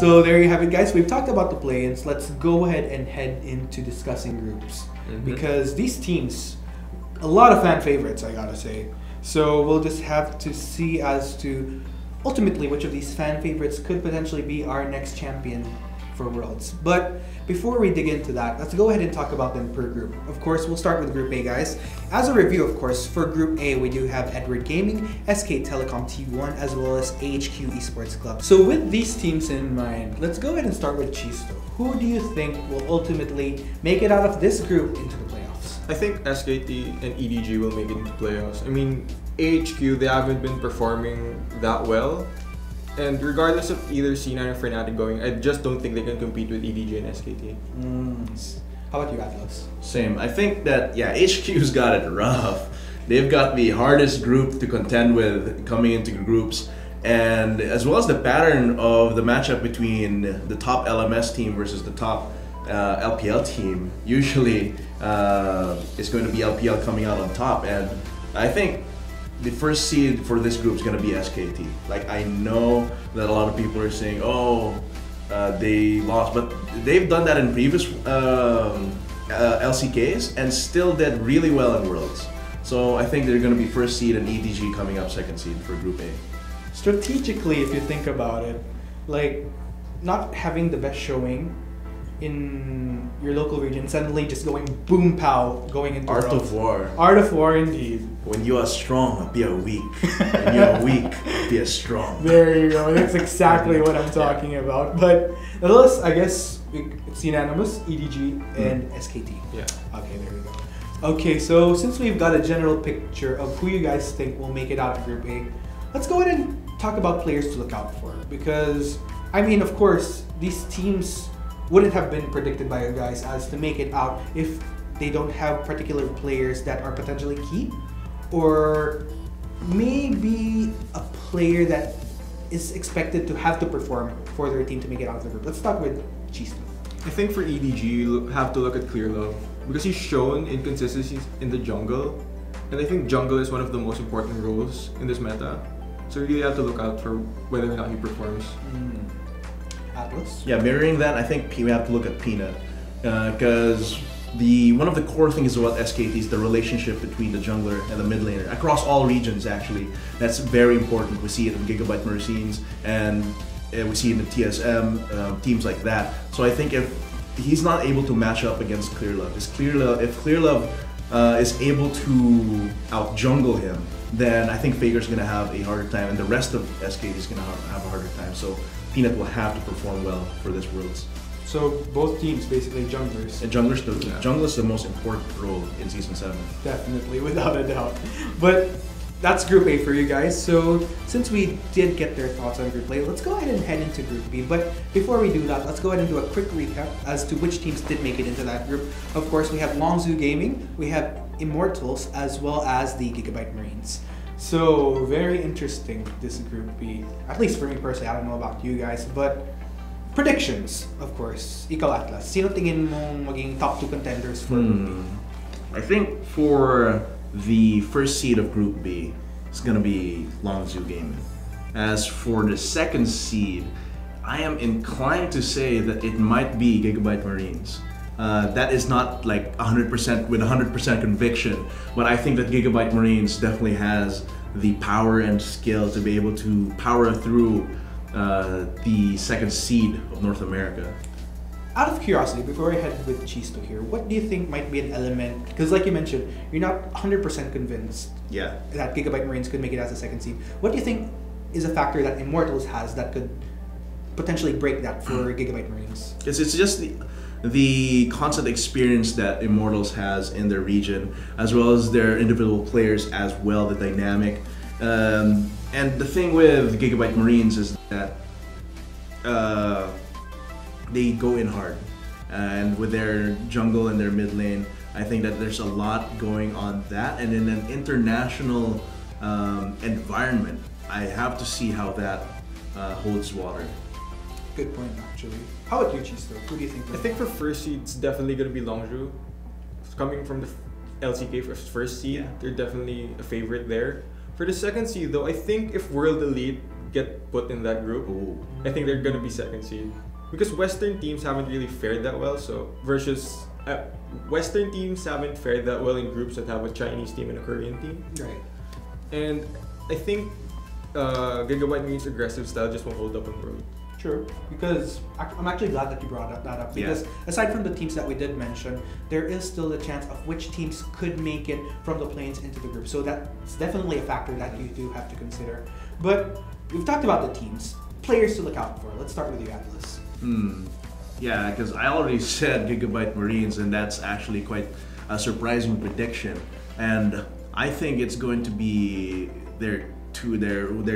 So there you have it, guys. We've talked about the play-ins. Let's go ahead and head into discussing groups because these teams, a lot of fan favorites, I gotta say. So we'll just have to see as to ultimately which of these fan favorites could potentially be our next champion for Worlds. But before we dig into that, let's go ahead and talk about them per group. Of course, we'll start with Group A, guys. As a review, of course, for Group A, we do have Edward Gaming, SK Telecom T1, as well as AHQ Esports Club. So with these teams in mind, let's go ahead and start with Chisto. Who do you think will ultimately make it out of this group into the playoffs? I think SKT and EDG will make it into playoffs. I mean, AHQ, they haven't been performing that well. And regardless of either C9 or Fnatic going, I just don't think they can compete with EDG and SKT. How about you, Atlas? Same. I think that, yeah, HQ's got it rough. They've got the hardest group to contend with coming into groups. And as well as the pattern of the matchup between the top LMS team versus the top LPL team, usually it's going to be LPL coming out on top. And I think the first seed for this group is going to be SKT. Like, I know that a lot of people are saying, oh, they lost, but they've done that in previous LCKs and still did really well in Worlds. So I think they're going to be first seed and EDG coming up second seed for Group A. Strategically, if you think about it, like not having the best showing in your local region, suddenly just going boom pow, going into Art Worlds. of War. Art of War, indeed. When you are strong, be a weak. When you are weak, be a strong. There you go. That's exactly what I'm talking about. But nonetheless, I guess it's unanimous. EDG and SKT. Yeah. Okay, there we go. Okay, so since we've got a general picture of who you guys think will make it out of Group A, let's go ahead and talk about players to look out for. Because, I mean, of course, these teams wouldn't have been predicted by you guys as to make it out if they don't have particular players that are potentially key, or maybe a player that is expected to have to perform for their team to make it out of the group. Let's start with Chisto. I think for EDG, you have to look at Clearlove because he's shown inconsistencies in the jungle, and I think jungle is one of the most important roles in this meta. So you really have to look out for whether or not he performs. Atlas? Yeah, mirroring that, I think we have to look at Peanut, because one of the core things about SKT is the relationship between the jungler and the mid laner across all regions. Actually, that's very important. We see it in Gigabyte Mercedes, and we see it in the TSM teams like that. So I think if he's not able to match up against Clearlove, if Clearlove is able to out jungle him, then I think Faker's gonna have a harder time, and the rest of SKT is gonna have a harder time. So Peanut will have to perform well for this Worlds. So both teams basically junglers. And jungle is the most important role in Season 7. Definitely, without a doubt. But that's Group A for you guys. So since we did get their thoughts on Group A, let's go ahead and head into Group B. But before we do that, let's go ahead and do a quick recap as to which teams did make it into that group. Of course, we have Longzhu Gaming, we have Immortals, as well as the Gigabyte Marines. So very interesting, this Group B. At least for me personally, I don't know about you guys, but predictions, of course. Ikaw, Atlas, sino tingin mong maging top 2 contenders for Group B? I think for the first seed of Group B, it's gonna be Longzhu Gaming. As for the second seed, I am inclined to say that it might be Gigabyte Marines. That is not like 100% with 100% conviction, but I think that Gigabyte Marines definitely has the power and skill to be able to power through the second seed of North America. Out of curiosity, before I head with Chisto here, what do you think might be an element? Because like you mentioned, you're not 100% convinced that Gigabyte Marines could make it as a second seed. What do you think is a factor that Immortals has that could potentially break that for Gigabyte Marines? It's just the constant experience that Immortals has in their region, as well as their individual players as well, the dynamic. And the thing with Gigabyte Marines is that they go in hard. And with their jungle and their mid lane, I think that there's a lot going on that. And in an international environment, I have to see how that holds water. Good point, actually. How about you, Chisto? Who do you think? I think for first seed, it's definitely going to be Longzhu. Coming from the LCK for first seed, they're definitely a favorite there. For the second seed, though, I think if World Elite get put in that group, I think they're gonna be second seed because Western teams haven't really fared that well. So versus Western teams haven't fared that well in groups that have a Chinese team and a Korean team. Right. And I think Gigabyte Marine's aggressive style just won't hold up in World. True, because I'm actually glad that you brought that up because aside from the teams that we did mention, there is still a chance of which teams could make it from the plains into the group. So that's definitely a factor that you do have to consider. But we've talked about the teams, players to look out for. Let's start with you, Atlas. Yeah, because I already said Gigabyte Marines, and that's actually quite a surprising prediction. And I think it's going to be their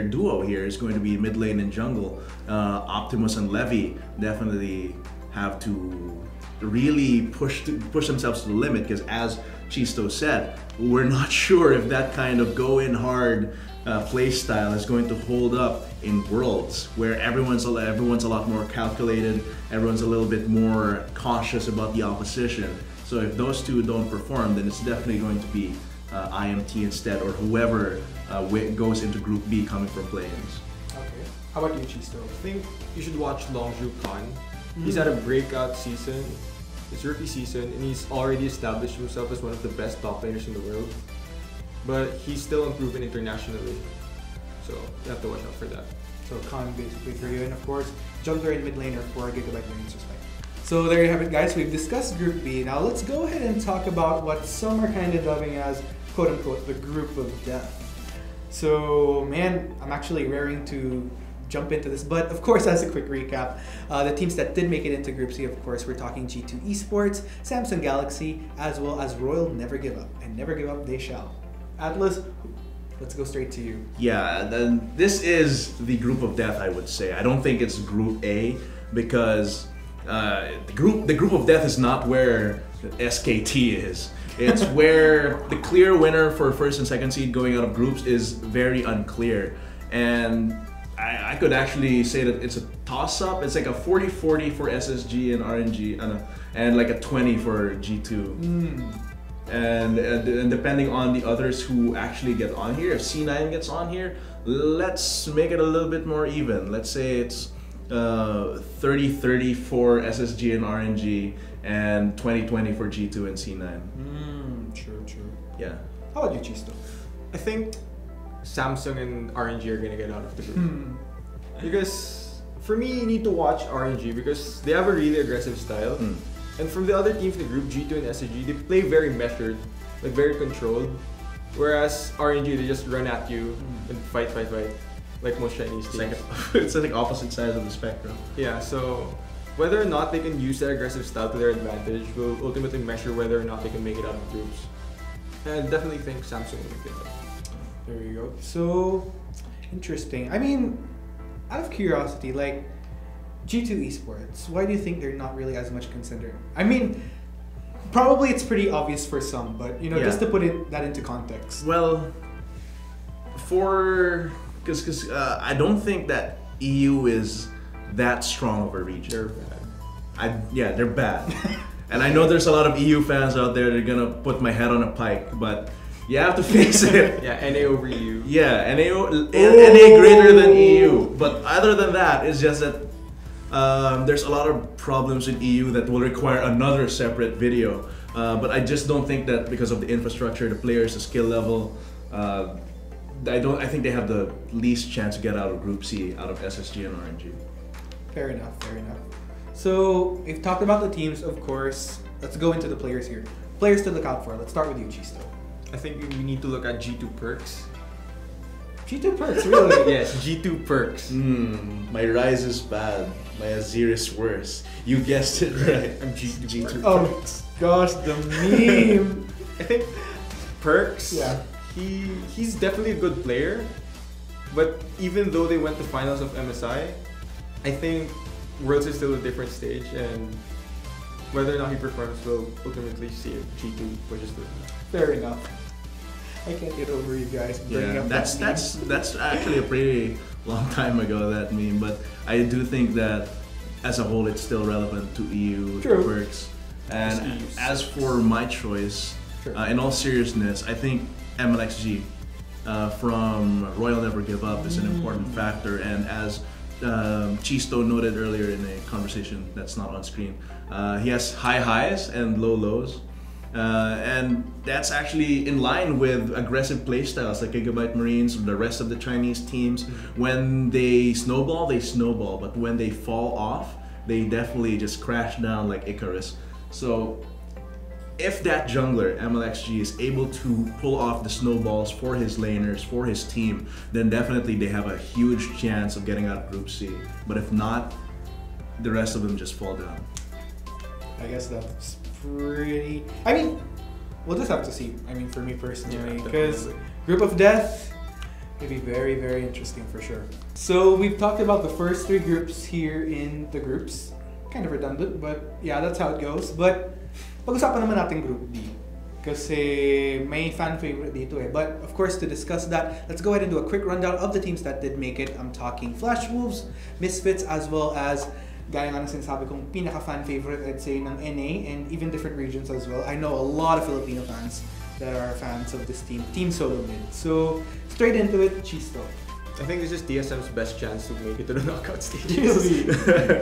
duo here is going to be mid lane and jungle. Optimus and Levy definitely have to really push themselves to the limit because, as Chisto said, we're not sure if that kind of go in hard play style is going to hold up in Worlds, where everyone's a lot more calculated, everyone's a little bit more cautious about the opposition. So if those two don't perform, then it's definitely going to be IMT instead, or whoever goes into Group B coming from play-ins. Okay. How about you, Chisto? I think you should watch Longju Khan. He's had a breakout season, his rookie season, and he's already established himself as one of the best top players in the world. But he's still unproven internationally, so you have to watch out for that. So Khan basically for you, and of course, jungler and mid laner for Gigabyte Marines respect. So there you have it, guys. We've discussed Group B. Now let's go ahead and talk about what some are kind of dubbing as quote-unquote the Group of Death. So man, I'm actually raring to jump into this, but of course, as a quick recap, the teams that did make it into Group C, of course, we're talking G2 Esports, Samsung Galaxy, as well as Royal Never Give Up, and never give up they shall. Atlas, let's go straight to you. Yeah, then this is the Group of Death, I would say. I don't think it's Group A because the group of death is not where SKT is. It's where the clear winner for first and second seed going out of groups is very unclear. And I could actually say that it's a toss-up. It's like a 40-40 for SSG and RNG, and like a 20 for G2. And depending on the others who actually get on here, if C9 gets on here, let's make it a little bit more even. Let's say it's 30-30 for SSG and RNG, and 20-20 for G2 and C9. True. Yeah. How about you, Chisto? I think Samsung and RNG are gonna get out of the group. Because for me, you need to watch RNG because they have a really aggressive style. And from the other teams in the group, G2 and SSG, they play very measured, like very controlled. Whereas RNG, they just run at you and fight, like most Chinese teams. It's like opposite sides of the spectrum. Yeah, so whether or not they can use that aggressive style to their advantage will ultimately measure whether or not they can make it out of groups. And I definitely think Samsung will make it. There you go. So interesting. I mean, out of curiosity, like G2 Esports, why do you think they're not really as much considered? I mean, probably it's pretty obvious for some, but just to put that into context. Well, because I don't think that EU is that strong of a region. They're bad. They're bad. And I know there's a lot of EU fans out there that are gonna put my head on a pike, but you have to face it. Yeah, NA over EU. Yeah, NA greater than EU. But other than that, it's just that there's a lot of problems in EU that will require another separate video. But I just don't think that because of the infrastructure, the players, the skill level, I think they have the least chance to get out of Group C out of SSG and RNG. Fair enough. So we've talked about the teams, of course. Let's go into the players here. Players to look out for. Let's start with you, Chisto. I think we need to look at G2 perks. G2 perks, really? Yes, G2 perks. My Rise is bad. My Azir is worse. You guessed it right. I'm G2 perks. Oh gosh, the meme. I think perks. Yeah. He's definitely a good player, but even though they went to finals of MSI, I think Worlds is still a different stage, and whether or not he performs will ultimately see if G2 pushes through. Fair enough. I can't get over you guys bringing up that's actually a pretty long time ago, that meme, but I do think that as a whole it's still relevant to EU perks. And as for my choice, in all seriousness, I think MLXG from Royal Never Give Up is an important factor. And as Chisto noted earlier in a conversation that's not on screen, he has high highs and low lows. And that's actually in line with aggressive playstyles like Gigabyte Marines or the rest of the Chinese teams. When they snowball, but when they fall off, they definitely just crash down like Icarus. So if that jungler, MLXG, is able to pull off the snowballs for his laners, for his team, then definitely they have a huge chance of getting out of Group C. But if not, the rest of them just fall down. I guess that's pretty... I mean, we'll just have to see. I mean, for me personally, because Group of Death could be very, very interesting for sure. So we've talked about the first 3 groups here in the groups. Kind of redundant, but yeah, that's how it goes. But pag-usapan naman natin Group D. Kasi may fan favorite dito eh. But of course, to discuss that, let's go ahead and do a quick rundown of the teams that did make it. I'm talking Flash Wolves, Misfits, as well as gaya nga ng sinasabi kong pinaka-fan favorite, I'd say, ng NA and even different regions as well. I know a lot of Filipino fans that are fans of this team, Team Solo Mid. So, straight into it, Chisto. I think this is TSM's best chance to make it to the knockout stages.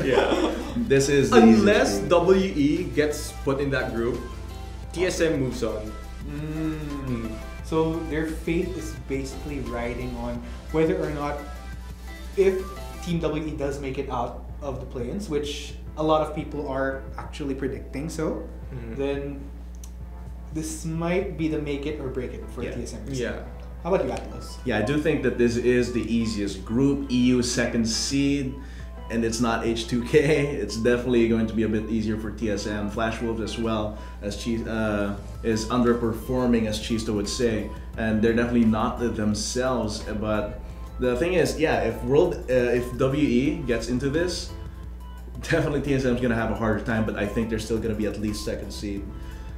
Yeah. This is unless WE gets put in that group, TSM moves on. So their fate is basically riding on whether or not, if Team WE does make it out of the play-ins, which a lot of people are actually predicting, so then this might be the make it or break it for TSM. Yeah. How about you, Atlas? Yeah, I do think that this is the easiest group. EU second seed, and it's not H2K. It's definitely going to be a bit easier for TSM. Flash Wolves as well, as is underperforming, as Chisto would say, and they're definitely not themselves. But the thing is, yeah, if WE gets into this, definitely TSM is gonna have a harder time. But I think they're still gonna be at least second seed.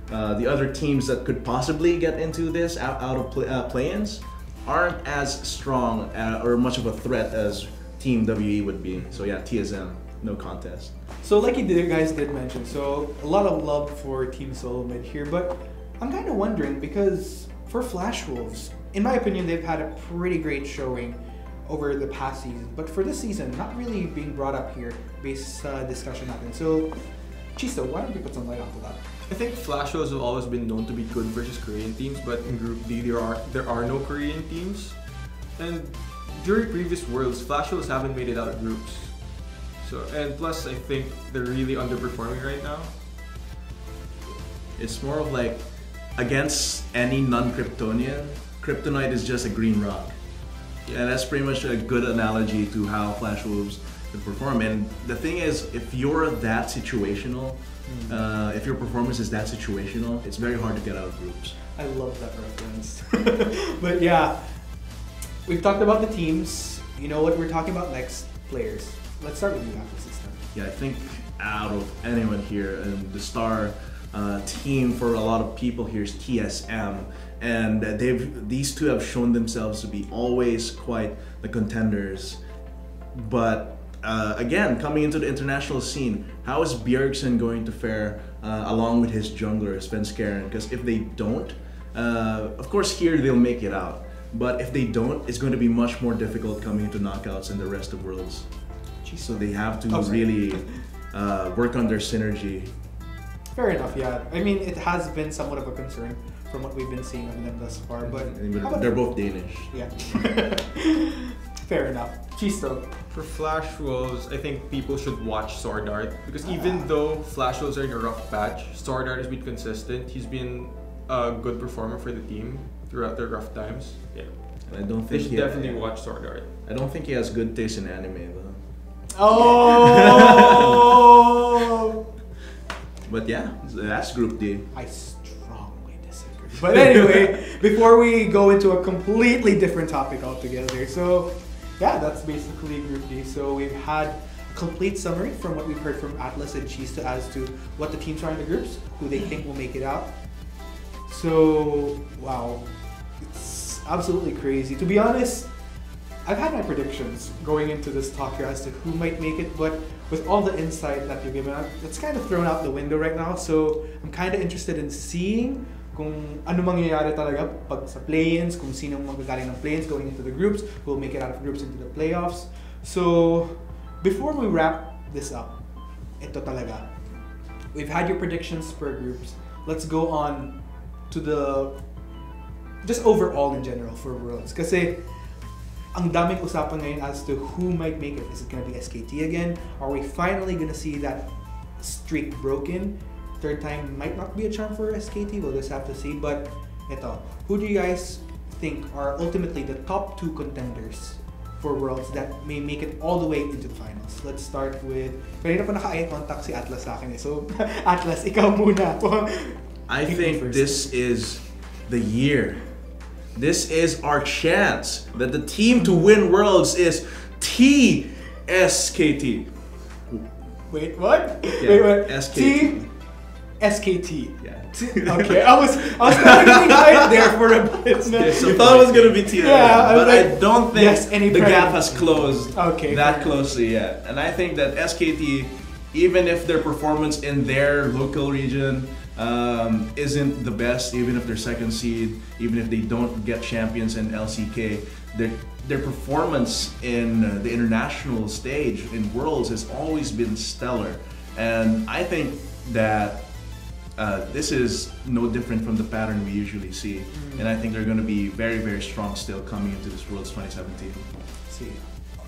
The other teams that could possibly get into this out of play-ins aren't as strong or much of a threat as Team WE would be. So yeah, TSM, no contest. So like you guys did mention, so a lot of love for Team Solo Mid here, but I'm kind of wondering because for Flash Wolves, in my opinion, they've had a pretty great showing over the past season, but for this season, not really being brought up here based discussion natin. So, Chisto, why don't we put some light onto that? I think Flash Wolves have always been known to be good versus Korean teams, but in Group D there are no Korean teams. And during previous Worlds, Flash Wolves haven't made it out of groups. So, and plus I think they're really underperforming right now. It's more of like, against any non-Kryptonian, Kryptonite is just a green rock. Yeah, and that's pretty much a good analogy to how Flash Wolves could perform. And the thing is, if you're that situational, if your performance is that situational, it's very hard to get out of groups. I love that reference. But yeah, we've talked about the teams. You know what we're talking about next? Players. Let's start with you, Atlas, this time. Yeah, I think out of anyone here, the star team for a lot of people here is TSM. And these two have shown themselves to be always quite the contenders. But again, coming into the international scene, how is Bjergsen going to fare along with his jungler, Svenskeren? Because if they don't, of course here they'll make it out. But if they don't, it's going to be much more difficult coming into knockouts and the rest of Worlds. So they have to really work on their synergy. Fair enough, yeah. I mean, it has been somewhat of a concern from what we've been seeing of them thus far, but they're both Danish. Yeah. Fair enough. Chisto. For Flash Wolves, I think people should watch Sword Art because even though Flash Wolves are in a rough patch, Sword Art has been consistent. He's been a good performer for the team throughout their rough times. Yeah. And I don't think they should definitely watch Sword Art. I don't think he has good taste in anime though. Oh! But yeah, that's Group D. I strongly disagree. But anyway, before we go into a completely different topic altogether, so yeah, that's basically Group D. So we've had a complete summary from what we've heard from Atlas and Chista as to what the teams are in the groups, who they think will make it out. So, wow, it's absolutely crazy. To be honest, I've had my predictions going into this talk here as to who might make it, but with all the insight that you've given out, it's kind of thrown out the window right now. So I'm kind of interested in seeing kung ano mangyayari talaga pag sa play-ins, kung sino magagaling ng play-ins going into the groups, who will make it out of groups into the playoffs. So, before we wrap this up, ito talaga. We've had your predictions per groups. Let's go on to the just overall in general for Worlds. Kasi ang daming usapan ngayon as to who might make it. Is it gonna be SKT again? Are we finally gonna see that streak broken? Third time might not be a charm for SKT. We'll just have to see. But ito, who do you guys think are ultimately the top 2 contenders for Worlds that may make it all the way into the finals? Let's start with, kanina pa naka-eye contact si Atlas sa akin eh. So, Atlas, ikaw muna. I think this is the year. This is our chance that the team to win Worlds is SKT. Wait, what? Yeah, wait. SKT. SKT. Yeah. Okay, I was thinking right there for a bit. I thought it was gonna be TSM, Yeah, but like, I don't think yes, any the pressure. gap has closed Okay, that fair closely yet. And I think that SKT, even if their performance in their local region isn't the best, even if they're second seed, even if they don't get champions in LCK, their performance in the international stage in Worlds has always been stellar. And I think that this is no different from the pattern we usually see. And I think they're going to be very, very strong still coming into this Worlds 2017. See,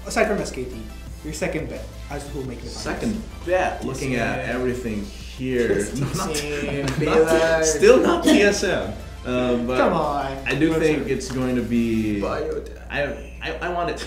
aside from SKT, your second bet as to who will make the finals. Second bet, looking at everything here, Still not TSM. But come on. I do think it's going to be. I want it,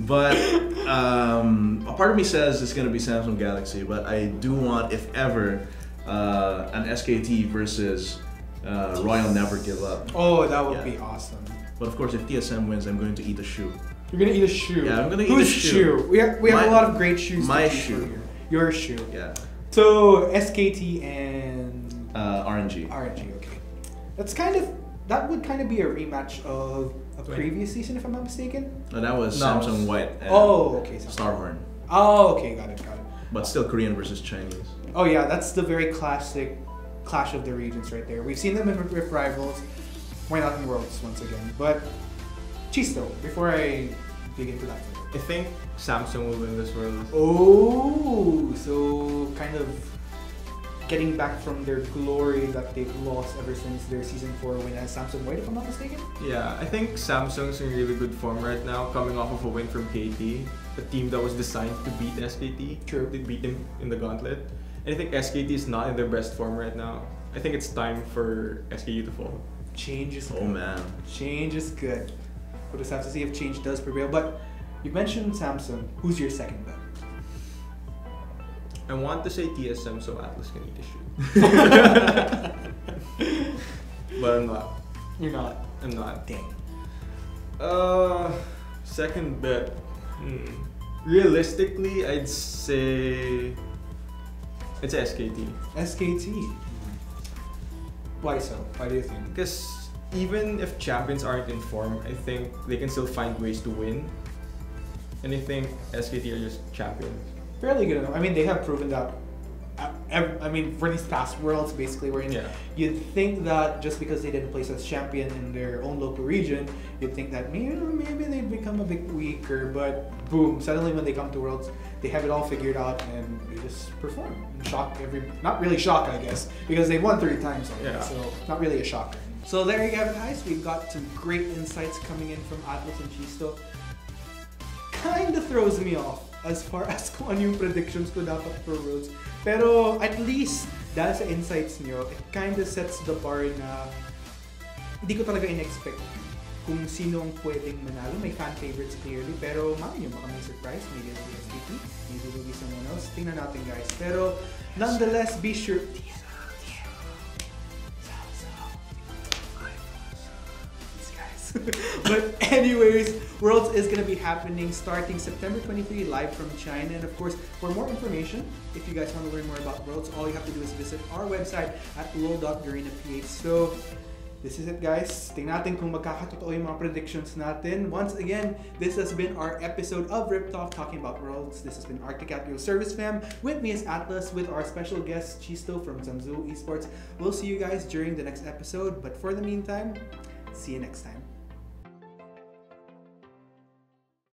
but a part of me says it's going to be Samsung Galaxy. But I do want, if ever, an SKT versus Royal Never Give Up. Oh, that would be awesome. But of course, if TSM wins, I'm going to eat a shoe. You're gonna eat a shoe. Yeah, I'm gonna eat Whose a shoe. We have a lot of great shoes. My to choose shoe. from here. Your shoe. Yeah. So SKT and RNG. RNG. Okay. That would kind of be a rematch of a previous season, if I'm not mistaken. No, that was No. Samsung White and Okay. Starhorn. Oh, okay, got it. But still Korean versus Chinese. Oh yeah, that's the very classic clash of the regions right there. We've seen them in Rift Rivals. Why not in Worlds once again? But Chisto, before I dig into that further. I think Samsung will win this World. Oh, so kind of getting back from their glory that they've lost ever since their season 4 win as Samsung White, if I'm not mistaken. Yeah, I think Samsung's in really good form right now, coming off of a win from KT, a team that was designed to beat SKT. True. They beat them in the gauntlet. And I think SKT is not in their best form right now. I think it's time for SKT to fall. Change is good. Oh man. Change is good. We'll just have to see if change does prevail. But you mentioned Samsung. Who's your second bet? I want to say TSM so Atlas can eat a shoe. But I'm not. You're not. I'm not. Dang. Second bet. Realistically, I'd say it's SKT. SKT. Why so? Why do you think? Because even if champions aren't in form, I think they can still find ways to win. And I think SKT are just champions. Fairly good enough. I mean, they have proven that. I mean, for these past Worlds, basically, where you'd think that just because they didn't place as champion in their own local region, you'd think that maybe they'd become a bit weaker. But boom! Suddenly, when they come to Worlds, they have it all figured out and they just perform and shock not really shock, I guess, because they won 3 times already. Yeah. So not really a shocker. So there you have it, guys. We've got some great insights coming in from Atlas and Chisto. Kinda throws me off as far as kung ano yung predictions ko dapat for Worlds. Pero at least, dahil sa insights nyo, it kinda sets the bar na hindi ko talaga in-expect kung sino ang pwedeng manalo. May fan favorites clearly, pero malay nyo, baka may surprise. Maybe it'll be SKT, maybe it'll be someone else. Tingnan natin, guys. Pero nonetheless, be sure... But anyways, Worlds is going to be happening starting September 23 live from China. And of course, for more information, if you guys want to learn more about Worlds, all you have to do is visit our website at lol.garinaph. So this is it, guys. Tingnan natin kung magkakatotoo yung mga predictions natin. Once again, this has been our episode of Ripped Off talking about Worlds. This has been Arctic at Your Service, fam. With me is Atlas with our special guest Chisto from Zamzu Esports. We'll see you guys during the next episode, but for the meantime, see you next time.